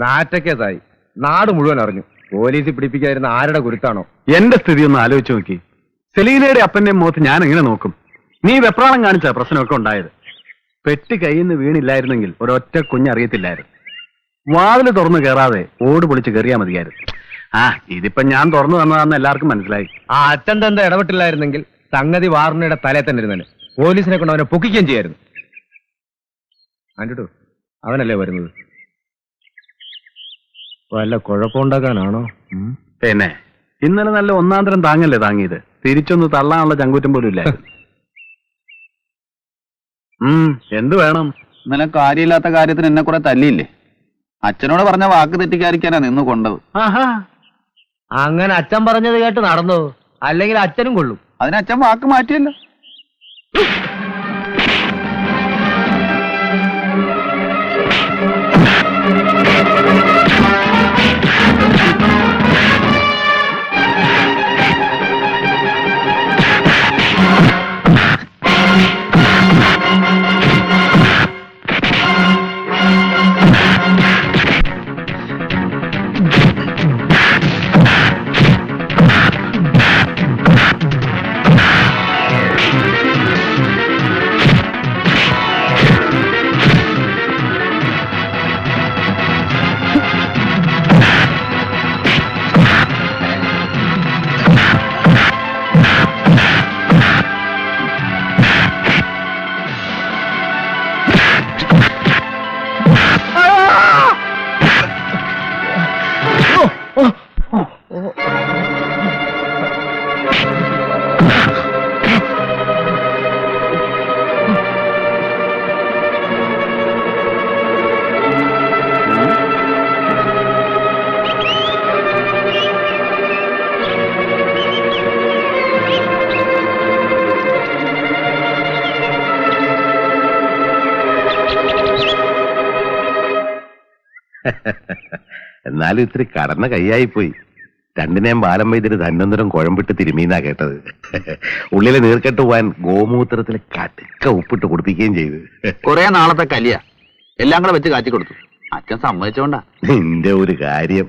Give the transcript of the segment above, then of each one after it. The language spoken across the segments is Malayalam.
നാറ്റക്കേസായി. നാട് മുഴുവൻ അറിഞ്ഞു. പോലീസ് പിടിപ്പിക്കാതിരുന്ന ആരുടെ കുരുത്താണോ? എന്റെ സ്ഥിതി ഒന്ന് ആലോചിച്ച് നോക്കി. സെലീനയുടെ അപ്പന്റെയും മുഖത്ത് ഞാൻ എങ്ങനെ നോക്കും? നീ വെപ്രാളം കാണിച്ച പ്രശ്നമൊക്കെ ഉണ്ടായത്. പെട്ടി കയ്യിൽ നിന്ന് വീണില്ലായിരുന്നെങ്കിൽ ഒരൊറ്റ കുഞ്ഞറിയത്തില്ലായിരുന്നു. വാതില് തുറന്നു കയറാതെ ഓട് പൊളിച്ച് കയറിയാ മതിയായിരുന്നു. ആ, ഇതിപ്പോ ഞാൻ തുറന്നു തന്നതാന്ന് എല്ലാവർക്കും മനസ്സിലായി. ആ അച്ഛൻ തന്റെ ഇടപെട്ടില്ലായിരുന്നെങ്കിൽ സംഗതി വാറുണ്ണയുടെ തലേ തന്നെ ഇരുന്നേനെ. പോലീസിനെ കൊണ്ട് അവനെ പൊക്കിക്കുകയും ചെയ്യായിരുന്നു. കണ്ടിട്ടു, അവനല്ലേ വരുന്നത്. വല്ല കുഴപ്പമുണ്ടാക്കാനാണോ? പിന്നെ ഇന്നലെ നല്ല ഒന്നാന്തരം താങ്ങല്ലേ താങ്ങിയത്. തിരിച്ചൊന്ന് തള്ളാനുള്ള ചങ്കൂറ്റം പോലും ഇല്ലായിരുന്നു. എന്ത് വേണം? ഇന്നലെ കാര്യമില്ലാത്ത കാര്യത്തിന് എന്നെ കുറെ തല്ലിയില്ലേ? അച്ഛനോട് പറഞ്ഞ വാക്ക് തെറ്റിക്കാതിരിക്കാനാ നിന്ന് കൊണ്ടത്. ആഹാ, അങ്ങനെ അച്ഛൻ പറഞ്ഞത് കേട്ട് നടന്നോ? അല്ലെങ്കിൽ അച്ഛനും കൊള്ളും. അതിന് അച്ഛൻ വാക്ക് മാറ്റിയല്ലോ. എന്നാലും ഇത്തിരി കടന്ന കൈയായിപ്പോയി. രണ്ടിനെയും ബാലം വൈദ്യര് ധന്വന്തരം കുഴമ്പിട്ട് തിരുമീന്നാ കേട്ടത്. ഉള്ളിലെ നീർക്കെട്ട് പോവാൻ ഗോമൂത്രത്തിൽ കടുക്ക ഉപ്പിട്ട് കുടിപ്പിക്കുകയും ചെയ്ത്. കുറെ നാളത്തെ കലിയ എല്ലാം കൂടെ വെച്ച് കാറ്റി കൊടുത്തു. അച്ഛൻ സമ്മതിച്ചോണ്ടാ. നിന്റെ ഒരു കാര്യം,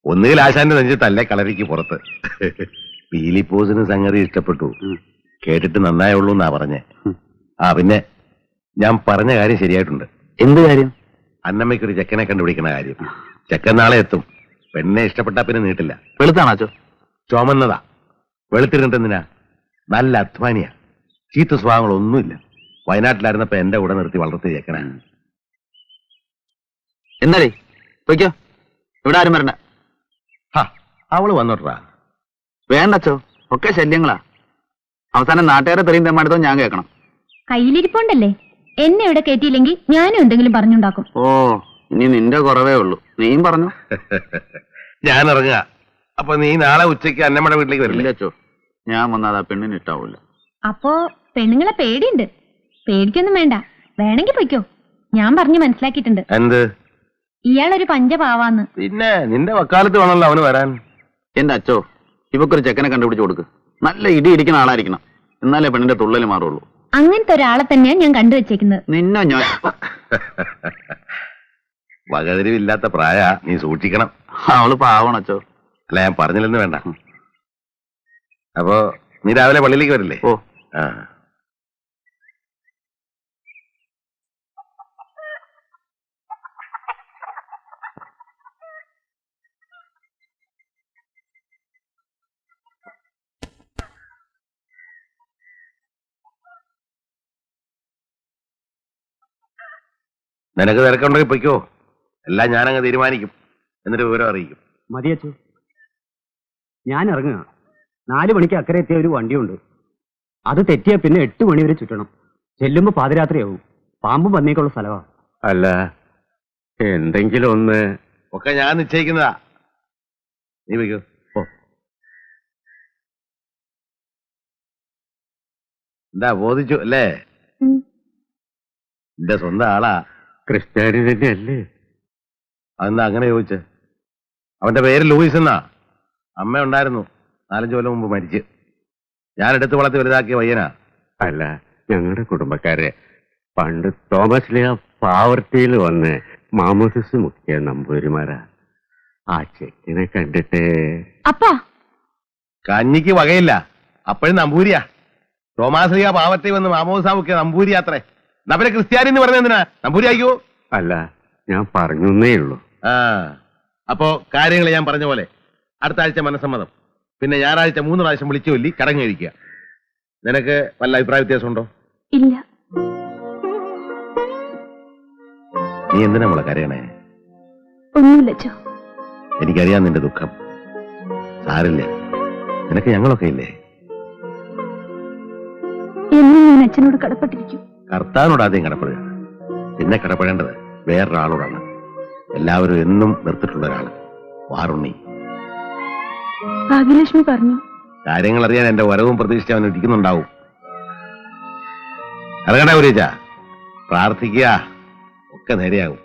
ഒന്നുകിൽ ആശാന്റെ നെഞ്ചത്തല്ലേ കളരിക്ക് പുറത്ത്. പീലിപ്പോസിന് സംഗതി ഇഷ്ടപ്പെട്ടു, കേട്ടിട്ട് നന്നായുള്ളൂ എന്നാ പറഞ്ഞേ. ആ പിന്നെ ഞാൻ പറഞ്ഞ കാര്യം ശരിയായിട്ടുണ്ട്. എന്ത് കാര്യം? അന്നമ്മയ്ക്കൊരു ചെക്കനെ കണ്ടുപിടിക്കണ കാര്യം. ചെക്കൻ നാളെ എത്തും. പെണ്ണെ ഇഷ്ടപ്പെട്ടാ പിന്നെ നീട്ടില്ല. വെളുത്താണോ? ചുമന്നതാ. വെളുത്തിരുന്നിട്ടെന്തിനാ? നല്ല അധ്വാനിയാ. ചീത്ത സ്വഭാവങ്ങളൊന്നുമില്ല. വയനാട്ടിലായിരുന്നപ്പോ എന്റെ കൂടെ നിർത്തി വളർത്തി ചെക്കനാ. എന്താടേ പൊയ്ക്കോ, ഇവിടെ ആരും വരണ്ട. അവള് വന്നോട്ടാ. വേണ്ടച്ചോ, ഒക്കെ ശല്യങ്ങളാ. അവസാനം നാട്ടുകാരെ തെറിയും തെമ്മാടുത്തോ ഞാൻ കേൾക്കണം. കയ്യിലിരിപ്പുണ്ടല്ലേ, എന്നെ ഇവിടെ കയറ്റിയില്ലെങ്കിൽ ഞാനും എന്തെങ്കിലും പറഞ്ഞുണ്ടാക്കും. ഓ, ഇനി നിന്റെ കുറവേ ഉള്ളൂ. നീയും പറഞ്ഞു. ഞാൻ ഇറങ്ങുക. അപ്പൊ നീ നാളെ ഉച്ചയ്ക്ക് അന്നമ്മയുടെ വീട്ടിലേക്ക് വരില്ലേ? ഇല്ലച്ചോ, ഞാൻ വന്നാൽ ആ പെണ്ണിന് ഇഷ്ടാവൂല. അപ്പോ പെണ്ണുങ്ങളെ പേടിയുണ്ട്. പേടിക്കൊന്നും വേണ്ട, വേണമെങ്കിൽ പൊയ്ക്കോ. ഞാൻ പറഞ്ഞു മനസ്സിലാക്കിയിട്ടുണ്ട്. എന്ത്? ഇയാളൊരു പഞ്ചപാവാന്ന്. പിന്നെ നിന്റെ വക്കാലത്ത് വേണമല്ലോ അവന് വരാൻ. എന്റെ അച്ചോ, ഇവക്കൊരു ചെക്കനെ കണ്ടുപിടിച്ച് കൊടുക്ക്. നല്ല ഇടി ഇടിക്കുന്ന ആളായിരിക്കണം, എന്നാലേ പെണ്ണിന്റെ തുള്ളല് മാറുള്ളൂ. അങ്ങനത്തെ ഒരാളെ തന്നെയാണ് ഞാൻ കണ്ടുവച്ചേക്കുന്നത്. നിന്നെ ഞാൻ വകതിരിവില്ലാത്ത പ്രായ, നീ സൂക്ഷിക്കണം. അവള് പാവണച്ചോ. അല്ല, ഞാൻ പറഞ്ഞില്ലെന്ന് വേണ്ട. അപ്പോ നീ രാവിലെ പള്ളിയിലേക്ക് വരില്ലേ? ഓ, ആ. നിനക്ക് തിരക്കുണ്ടെങ്കിൽ പൊയ്ക്കോ. എല്ലാം ഞാനങ്ങ് തീരുമാനിക്കും, എന്നിട്ട് വിവരം അറിയിക്കും. മതിയച്ചു, ഞാൻ ഇറങ്ങുക. 4 മണിക്ക് അക്കരെ എത്തിയ ഒരു വണ്ടിയുണ്ട്. അത് തെറ്റിയ പിന്നെ 8 മണി വരെ ചുറ്റണം. ചെല്ലുമ്പോ പാതിരാത്രിയാവും. പാമ്പും പന്നിയൊക്കെയുള്ള സ്ഥലമാ. അല്ല, എന്തെങ്കിലും ഒന്ന്. ഒക്കെ ഞാൻ നിശ്ചയിക്കുന്നതാ. നീ വയ്ക്കോ. എന്താ ബോധിച്ചു അല്ലേ? എന്റെ സ്വന്തം ആളാ. ക്രിസ്ത്യാനി തന്നെയല്ലേ? അതെന്താ അങ്ങനെ ചോദിച്ചേ? അവന്റെ പേര് ലൂയിസ് എന്നാ. അമ്മ ഉണ്ടായിരുന്നു, 4-5 കൊല്ലം മുമ്പ് മരിച്ച്. ഞാൻ എടുത്ത് വളർത്തി വലുതാക്കിയ പയ്യനാ. അല്ല, ഞങ്ങളുടെ കുടുംബക്കാരെ പണ്ട് തോമസ് ലിയ പാവർട്ടിയിൽ വന്ന് മാമോദിസ് മുഖ്യ നമ്പൂരിമാരാ. ആ ചെക്കിനെ കണ്ടിട്ട് അപ്പാ കഞ്ഞിക്ക് വകയില്ല, അപ്പോഴും നമ്പൂരിയാ. തോമാശ്രീയ പാവത്തെ വന്ന് മാമോസാമുക്കിയ നമ്പൂരി അത്രേ. പിന്നെ ക്രിസ്ത്യാനി എന്ന് പറഞ്ഞ എന്തിനാ നമ്പൂരി ആയിക്കോ? അല്ല, ഞാൻ പറഞ്ഞേ ഉള്ളൂ. ആ, അപ്പോ കാര്യങ്ങൾ ഞാൻ പറഞ്ഞ പോലെ അടുത്ത ആഴ്ച മനസ്സമ്മതം, പിന്നെ ഞായറാഴ്ച 3 പ്രാവശ്യം വിളിച്ചു ചൊല്ലി കടങ്ങ് കഴിക്കുക. നിനക്ക് വല്ല അഭിപ്രായ വ്യത്യാസമുണ്ടോ? ഇല്ല. നീ എന്തിനാ നമ്മളെ കരയണേ? ഒന്നുമില്ല അച്ഛോ. എനിക്കറിയാം നിന്റെ ദുഃഖം. സാരില്ല, നിനക്ക് ഞങ്ങളൊക്കെ ഇല്ലേ? എന്നും ഞാൻ അച്ഛനോട് കടപ്പെട്ടിരിക്കും. കർത്താവിനോട് ആദ്യം കടപ്പെടുക, പിന്നെ കടപ്പെടേണ്ടത് വേറൊരാളോടാണ്. എല്ലാവരും എന്നും നിർത്തിട്ടുള്ള ഒരാള്, വാറുണ്ണി. ഭാഗ്യലക്ഷ്മി പറഞ്ഞു. കാര്യങ്ങൾ അറിയാൻ എന്റെ വരവും പ്രതീക്ഷിച്ച് അവൻ ഇരിക്കുന്നുണ്ടാവും. ഇറങ്ങണേ ഉരീച്ച, പ്രാർത്ഥിക്കുക, ഒക്കെ നേരെയാകും.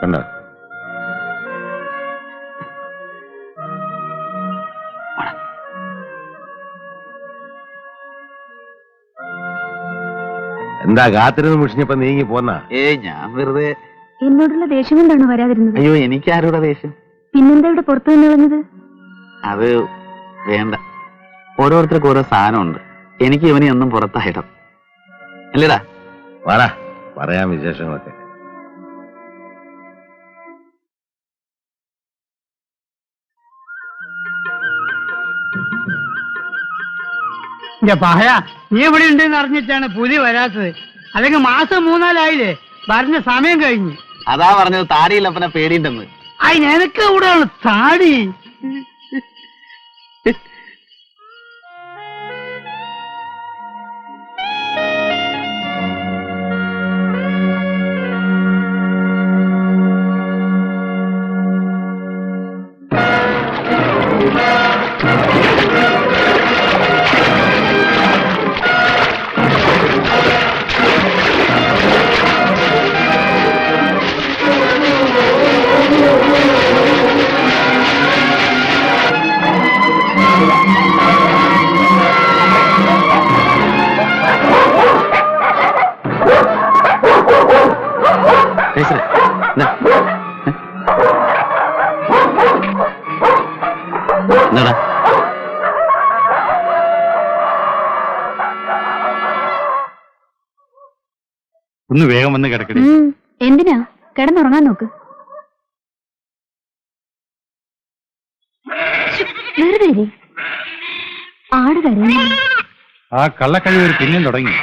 കണ്ടോ? എന്താ കാത്തിരുന്ന് മുഷിഞ്ഞപ്പോ നീങ്ങി പോന്ന? ഞാൻ വെറുതെ. എന്നോടുള്ള ദേഷ്യം കൊണ്ടാണോ വരാതിരുന്നത്? അയ്യോ, എനിക്ക് ആരോടെ ദേഷ്യം? പിന്നെന്താ ഇവിടെ പുറത്തു നിന്ന് കളഞ്ഞത്? അത് വേണ്ട. ഓരോരുത്തർക്കും ഓരോ സാധനമുണ്ട്. എനിക്ക് ഇവനെ ഒന്നും പുറത്തായിടം അല്ലേടാ. വാടാ, പറയാം വിശേഷങ്ങളൊക്കെ. പഹയ, നീ ഇവിടെ ഉണ്ടെന്ന് അറിഞ്ഞിട്ടാണ് പുലി വരാത്തത്. അല്ലെങ്കിൽ മാസം 3-4 പറഞ്ഞ സമയം കഴിഞ്ഞു. അതാ പറഞ്ഞത് താടിയില്ലപ്പനെ പേടിയുണ്ടെന്ന്. അതിനെനക്ക് ഇവിടെയാണ് താടി. എന്താടാ? ഒന്ന് വേഗം വന്ന് കിടക്കണേ. എന്തിനാ? കിടന്നുറങ്ങാൻ നോക്ക്. വെറുതെ ആട് കരയുന്നു. ആ കള്ളക്കഴിവ് പിന്നെയും തുടങ്ങി.